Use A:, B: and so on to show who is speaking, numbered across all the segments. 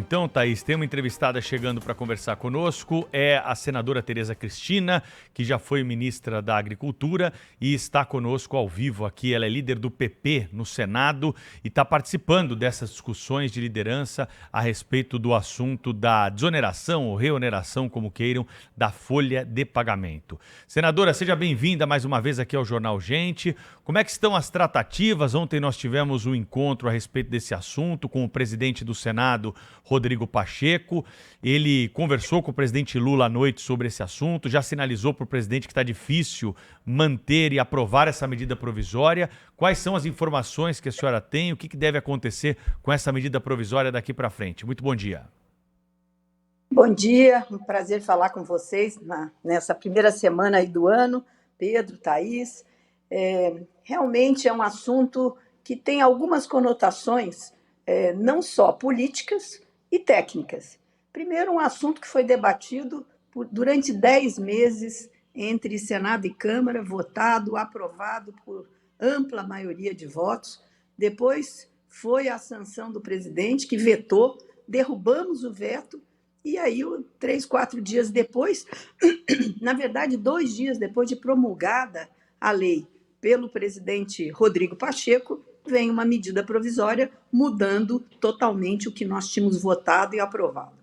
A: então, Thaís, tem uma entrevistada chegando para conversar conosco, é a senadora Tereza Cristina, que já foi ministra da Agricultura e está conosco ao vivo aqui. Ela é líder do PP no Senado e está participando dessas discussões de liderança a respeito do assunto da desoneração ou reoneração, como queiram, da folha de pagamento. Senadora, seja bem-vinda mais uma vez aqui ao Jornal Gente. Como é que estão as tratativas? Ontem nós tivemos um encontro a respeito desse assunto com o presidente do Senado, Rodrigo Pacheco. Ele conversou com o presidente Lula à noite sobre esse assunto, já sinalizou para o presidente que está difícil manter e aprovar essa medida provisória. Quais são as informações que a senhora tem? O que deve acontecer com essa medida provisória daqui para frente? Muito bom dia.
B: Bom dia, um prazer falar com vocês nessa primeira semana aí do ano. Pedro, Thaís, realmente é um assunto que tem algumas conotações, não só políticas e técnicas. Primeiro, um assunto que foi debatido durante 10 meses entre Senado e Câmara, votado, aprovado por ampla maioria de votos. Depois foi a sanção do presidente, que vetou, derrubamos o veto, e aí, 3, 4 dias depois, na verdade, 2 dias depois de promulgada a lei pelo presidente Rodrigo Pacheco, vem uma medida provisória mudando totalmente o que nós tínhamos votado e aprovado.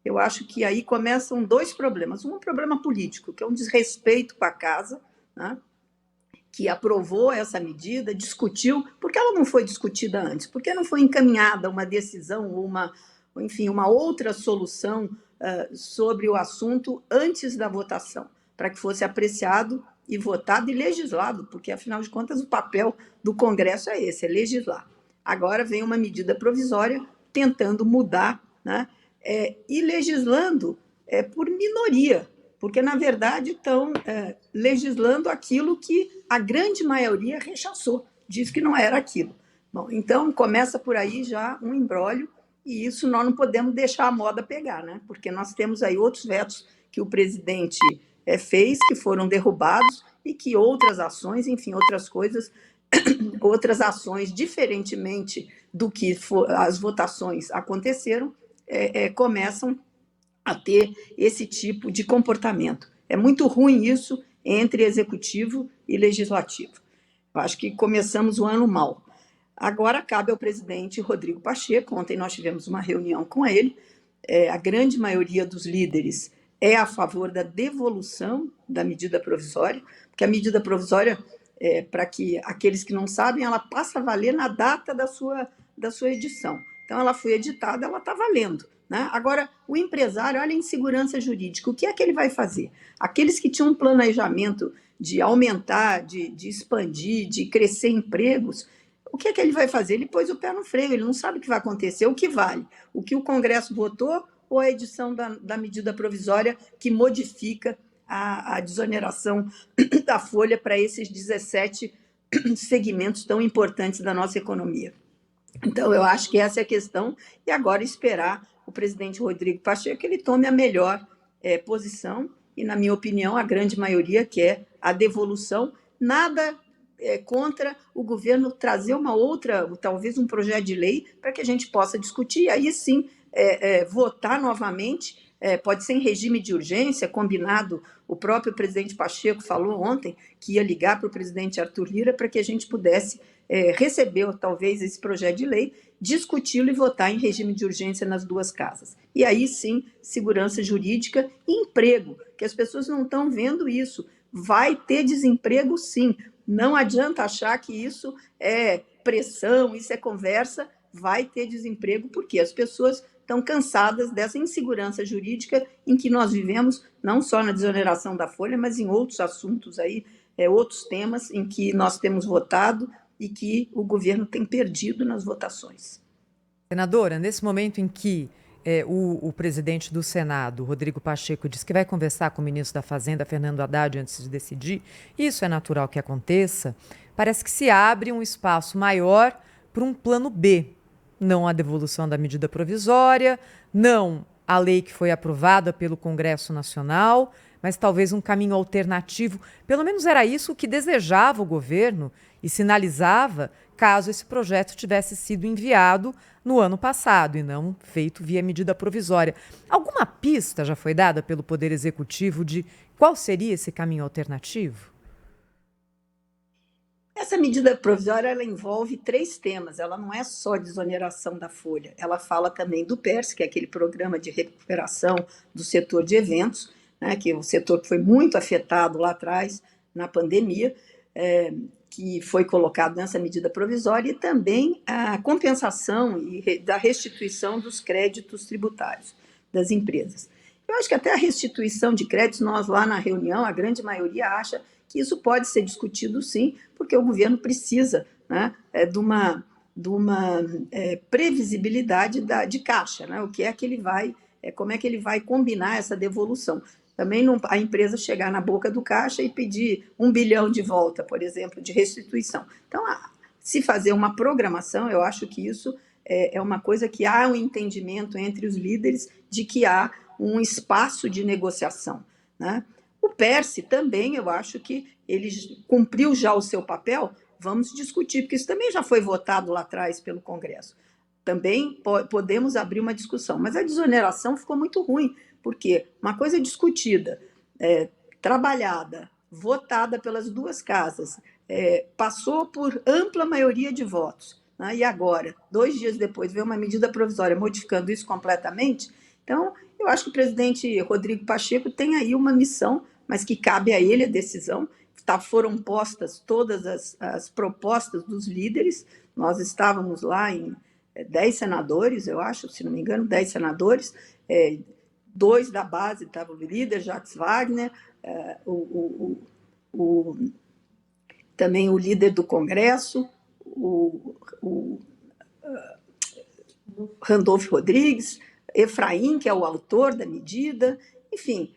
B: Eu acho que aí começam 2 problemas. Um problema político, que é um desrespeito com a casa, né, que aprovou essa medida, discutiu, porque ela não foi discutida antes, porque não foi encaminhada uma decisão ou uma outra solução sobre o assunto antes da votação, para que fosse apreciado e votado e legislado, porque, afinal de contas, o papel do Congresso é esse, é legislar. Agora vem uma medida provisória tentando mudar, né, e legislando por minoria, porque, na verdade, estão legislando aquilo que a grande maioria rechaçou, disse que não era aquilo. Bom, então, começa por aí já um imbróglio, e isso nós não podemos deixar a moda pegar, né? Porque nós temos aí outros vetos que o presidente fez, que foram derrubados, e que outras ações, enfim, outras coisas, outras ações, diferentemente do que as votações aconteceram, começam a ter esse tipo de comportamento. É muito ruim isso entre executivo e legislativo. Eu acho que começamos o ano mal. Agora cabe ao presidente Rodrigo Pacheco. Ontem nós tivemos uma reunião com ele. A grande maioria dos líderes é a favor da devolução da medida provisória, porque a medida provisória, para que aqueles que não sabem, ela passa a valer na data da sua edição. Então, ela foi editada, ela está valendo, né? Agora, o empresário, olha a insegurança jurídica. O que é que ele vai fazer? Aqueles que tinham um planejamento de aumentar, de expandir, de crescer empregos, o que é que ele vai fazer? Ele pôs o pé no freio, ele não sabe o que vai acontecer. O que vale? O que o Congresso votou ou a edição da medida provisória que modifica a desoneração da folha para esses 17 segmentos tão importantes da nossa economia? Então, eu acho que essa é a questão, e agora esperar o presidente Rodrigo Pacheco que ele tome a melhor posição, e, na minha opinião, a grande maioria quer a devolução. Nada contra o governo trazer uma outra, talvez um projeto de lei, para que a gente possa discutir, e aí sim votar novamente, pode ser em regime de urgência, combinado. O próprio presidente Pacheco falou ontem que ia ligar para o presidente Arthur Lira para que a gente pudesse receber, talvez, esse projeto de lei, discuti-lo e votar em regime de urgência nas 2 casas. E aí sim, segurança jurídica e emprego, que as pessoas não estão vendo isso. Vai ter desemprego, sim. Não adianta achar que isso é pressão, isso é conversa. Vai ter desemprego, porque as pessoas estão cansadas dessa insegurança jurídica em que nós vivemos, não só na desoneração da folha, mas em outros assuntos aí, outros temas em que nós temos votado e que o governo tem perdido nas votações.
C: Senadora, nesse momento em que o presidente do Senado, Rodrigo Pacheco, diz que vai conversar com o ministro da Fazenda, Fernando Haddad, antes de decidir, isso é natural que aconteça, parece que se abre um espaço maior para um plano B. Não a devolução da medida provisória, não a lei que foi aprovada pelo Congresso Nacional, mas talvez um caminho alternativo. Pelo menos era isso que desejava o governo e sinalizava caso esse projeto tivesse sido enviado no ano passado e não feito via medida provisória. Alguma pista já foi dada pelo Poder Executivo de qual seria esse caminho alternativo?
B: Essa medida provisória ela envolve 3 temas, ela não é só desoneração da folha, ela fala também do PERS, que é aquele programa de recuperação do setor de eventos, né, que é um setor que foi muito afetado lá atrás, na pandemia, que foi colocado nessa medida provisória, e também a compensação e da restituição dos créditos tributários das empresas. Eu acho que até a restituição de créditos, nós lá na reunião, a grande maioria acha que isso pode ser discutido sim, porque o governo precisa, né, de uma previsibilidade de caixa, né, o que é que ele vai, como é que ele vai combinar essa devolução. Também não, a empresa chegar na boca do caixa e pedir 1 bilhão de volta, por exemplo, de restituição. Então, se fazer uma programação, eu acho que isso é uma coisa que há um entendimento entre os líderes de que há um espaço de negociação, né? O PERSE também, eu acho que ele cumpriu já o seu papel, vamos discutir, porque isso também já foi votado lá atrás pelo Congresso. Também podemos abrir uma discussão, mas a desoneração ficou muito ruim, porque uma coisa discutida, trabalhada, votada pelas 2 casas, passou por ampla maioria de votos, né? E agora, 2 dias depois, veio uma medida provisória modificando isso completamente. Então, eu acho que o presidente Rodrigo Pacheco tem aí uma missão, mas que cabe a ele a decisão. Foram postas todas as propostas dos líderes, nós estávamos lá em 10 senadores, eu acho, se não me engano, 10 senadores, 2 da base, estava o líder, Jacques Wagner, também o líder do Congresso, o Randolfo Rodrigues, Efraim, que é o autor da medida, enfim,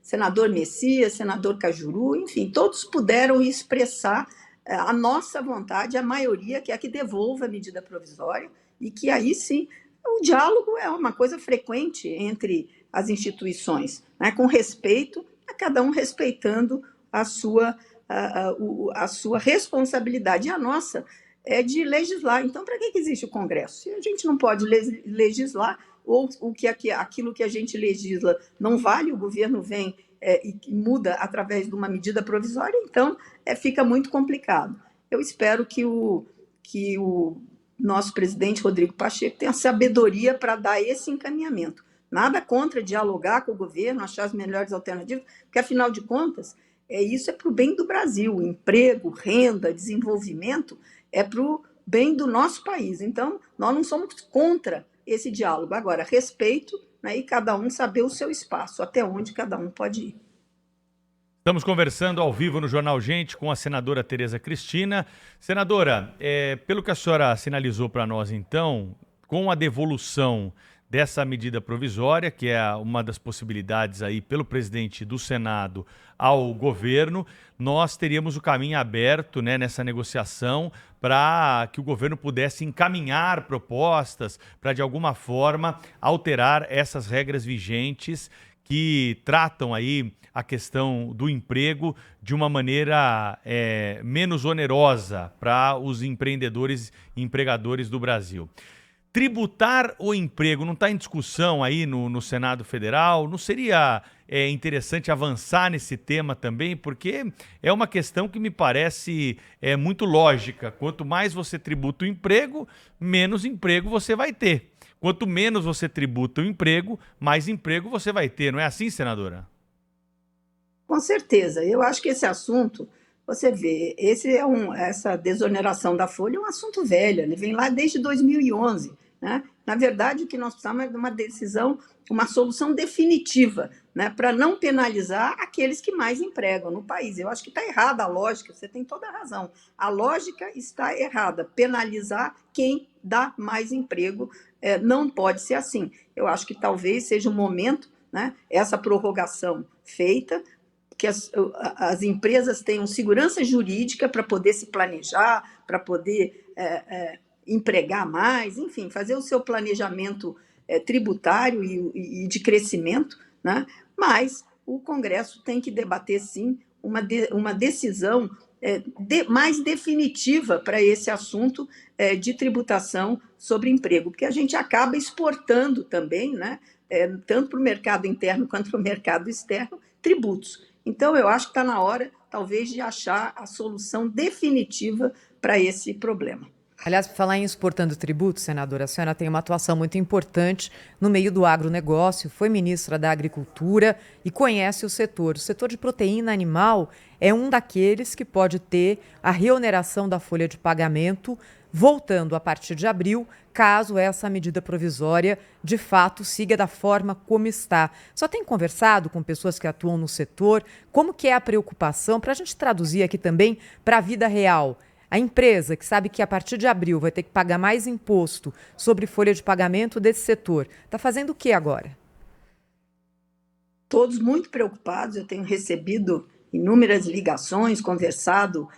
B: senador Messias, senador Cajuru, enfim, todos puderam expressar a nossa vontade, a maioria, que é que devolva a medida provisória, e que aí sim, o diálogo é uma coisa frequente entre as instituições, né, com respeito, a cada um respeitando a sua responsabilidade. E a nossa é de legislar. Então, para que existe o Congresso? Se a gente não pode legislar, ou aquilo que a gente legisla não vale, o governo vem e muda através de uma medida provisória, então fica muito complicado. Eu espero que o nosso presidente Rodrigo Pacheco tenha sabedoria para dar esse encaminhamento. Nada contra dialogar com o governo, achar as melhores alternativas, porque, afinal de contas, isso é para o bem do Brasil. Emprego, renda, desenvolvimento é para o bem do nosso país. Então, nós não somos contra esse diálogo. Agora, respeito, né, e cada um saber o seu espaço, até onde cada um pode ir.
A: Estamos conversando ao vivo no Jornal Gente com a senadora Tereza Cristina. Senadora, pelo que a senhora sinalizou para nós, então, com a devolução dessa medida provisória, que é uma das possibilidades aí pelo presidente do Senado ao governo, nós teríamos o caminho aberto, né, nessa negociação para que o governo pudesse encaminhar propostas para, de alguma forma, alterar essas regras vigentes que tratam aí a questão do emprego de uma maneira menos onerosa para os empreendedores e empregadores do Brasil. Tributar o emprego não está em discussão aí no Senado Federal? Não seria interessante avançar nesse tema também? Porque é uma questão que me parece muito lógica. Quanto mais você tributa o emprego, menos emprego você vai ter. Quanto menos você tributa o emprego, mais emprego você vai ter. Não é assim, senadora?
B: Com certeza. Eu acho que esse assunto, você vê, essa desoneração da folha é um assunto velho, né? Vem lá desde 2011. Né? Na verdade, o que nós precisamos é de uma decisão, uma solução definitiva, né, para não penalizar aqueles que mais empregam no país. Eu acho que está errada a lógica, você tem toda a razão. A lógica está errada. Penalizar quem dá mais emprego não pode ser assim. Eu acho que talvez seja o momento, né, essa prorrogação feita, que as empresas tenham segurança jurídica para poder se planejar, para poder empregar mais, enfim, fazer o seu planejamento tributário e de crescimento, né? Mas o Congresso tem que debater, sim, uma decisão mais definitiva para esse assunto de tributação sobre emprego, porque a gente acaba exportando também, né, tanto para o mercado interno quanto para o mercado externo, tributos. Então, eu acho que está na hora, talvez, de achar a solução definitiva para esse problema.
C: Aliás, por falar em exportando tributos, senadora, a senhora tem uma atuação muito importante no meio do agronegócio, foi ministra da Agricultura e conhece o setor. O setor de proteína animal é um daqueles que pode ter a reoneração da folha de pagamento voltando a partir de abril, caso essa medida provisória de fato siga da forma como está. Só tem conversado com pessoas que atuam no setor, como que é a preocupação, para a gente traduzir aqui também para a vida real. A empresa que sabe que a partir de abril vai ter que pagar mais imposto sobre folha de pagamento desse setor, está fazendo o que agora?
B: Todos muito preocupados, eu tenho recebido inúmeras ligações, conversamos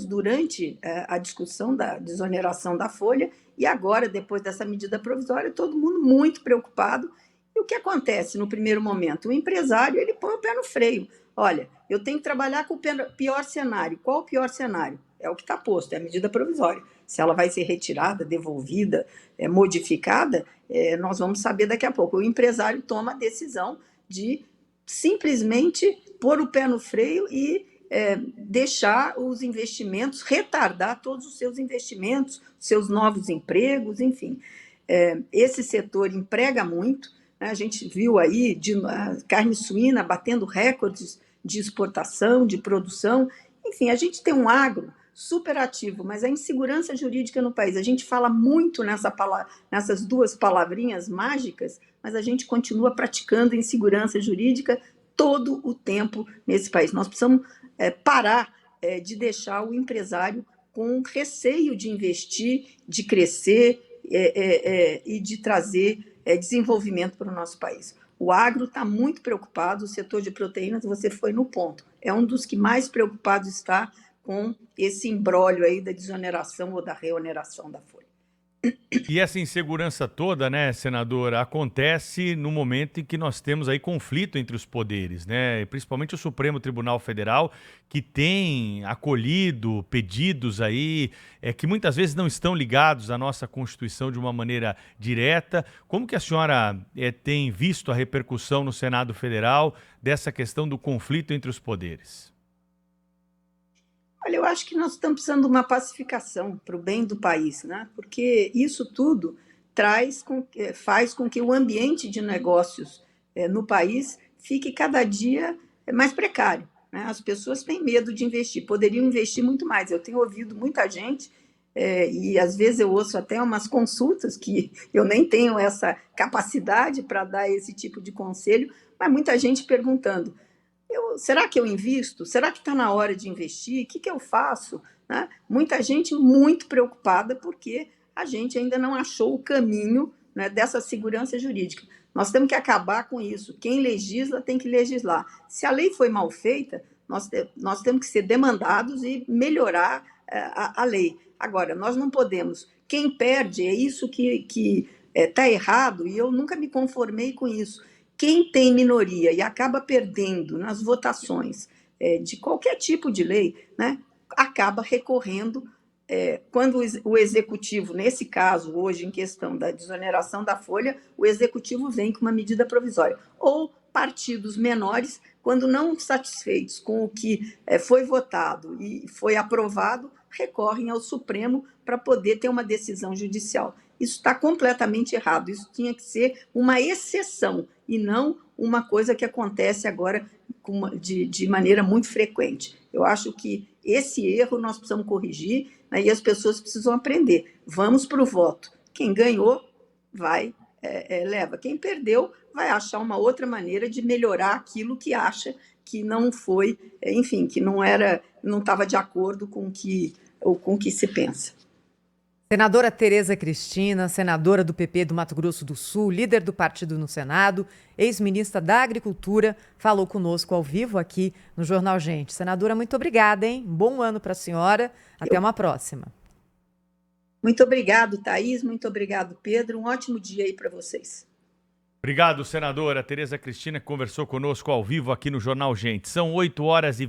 B: durante a discussão da desoneração da folha e agora, depois dessa medida provisória, todo mundo muito preocupado. E o que acontece no primeiro momento? O empresário ele põe o pé no freio. Olha, eu tenho que trabalhar com o pior cenário. Qual o pior cenário? É o que está posto, é a medida provisória. Se ela vai ser retirada, devolvida, modificada, nós vamos saber daqui a pouco. O empresário toma a decisão de simplesmente pôr o pé no freio e deixar os investimentos, retardar todos os seus investimentos, seus novos empregos, enfim. Esse setor emprega muito, né? A gente viu aí a carne suína batendo recordes de exportação, de produção, enfim, a gente tem um agro super ativo, mas a insegurança jurídica no país, a gente fala muito nessas duas palavrinhas mágicas, mas a gente continua praticando insegurança jurídica todo o tempo nesse país. Nós precisamos parar de deixar o empresário com receio de investir, de crescer e de trazer desenvolvimento para o nosso país. O agro está muito preocupado, o setor de proteínas, você foi no ponto, é um dos que mais preocupados está com esse imbróglio aí da desoneração ou da reoneração da folha.
A: E essa insegurança toda, né, senadora, acontece no momento em que nós temos aí conflito entre os poderes, né? Principalmente o Supremo Tribunal Federal, que tem acolhido pedidos aí que muitas vezes não estão ligados à nossa Constituição de uma maneira direta. Como que a senhora tem visto a repercussão no Senado Federal dessa questão do conflito entre os poderes?
B: Olha, eu acho que nós estamos precisando de uma pacificação para o bem do país, né? Porque isso tudo faz com que o ambiente de negócios no país fique cada dia mais precário, né? As pessoas têm medo de investir, poderiam investir muito mais. Eu tenho ouvido muita gente, e às vezes eu ouço até umas consultas que eu nem tenho essa capacidade para dar esse tipo de conselho, mas muita gente perguntando, será que eu invisto? Será que está na hora de investir? O que eu faço? Né? Muita gente muito preocupada porque a gente ainda não achou o caminho, né, dessa segurança jurídica. Nós temos que acabar com isso. Quem legisla tem que legislar. Se a lei foi mal feita, nós temos que ser demandados e melhorar a lei. Agora, nós não podemos. Quem perde, é isso que está errado, e eu nunca me conformei com isso. Quem tem minoria e acaba perdendo nas votações de qualquer tipo de lei, né, acaba recorrendo quando o executivo, nesse caso, hoje em questão da desoneração da folha, o executivo vem com uma medida provisória. Ou partidos menores, quando não satisfeitos com o que foi votado e foi aprovado, recorrem ao Supremo para poder ter uma decisão judicial. Isso está completamente errado. Isso tinha que ser uma exceção e não uma coisa que acontece agora de maneira muito frequente. Eu acho que esse erro nós precisamos corrigir, né, e as pessoas precisam aprender. Vamos para o voto. Quem ganhou leva. Quem perdeu vai achar uma outra maneira de melhorar aquilo que acha que não foi, enfim, que não estava de acordo com o que se pensa.
C: Senadora Tereza Cristina, senadora do PP do Mato Grosso do Sul, líder do partido no Senado, ex-ministra da Agricultura, falou conosco ao vivo aqui no Jornal Gente. Senadora, muito obrigada, hein? Um bom ano para a senhora. Até uma próxima.
B: Muito obrigado, Thaís. Muito obrigado, Pedro. Um ótimo dia aí para vocês.
A: Obrigado, senadora Tereza Cristina, que conversou conosco ao vivo aqui no Jornal Gente. São 8h20.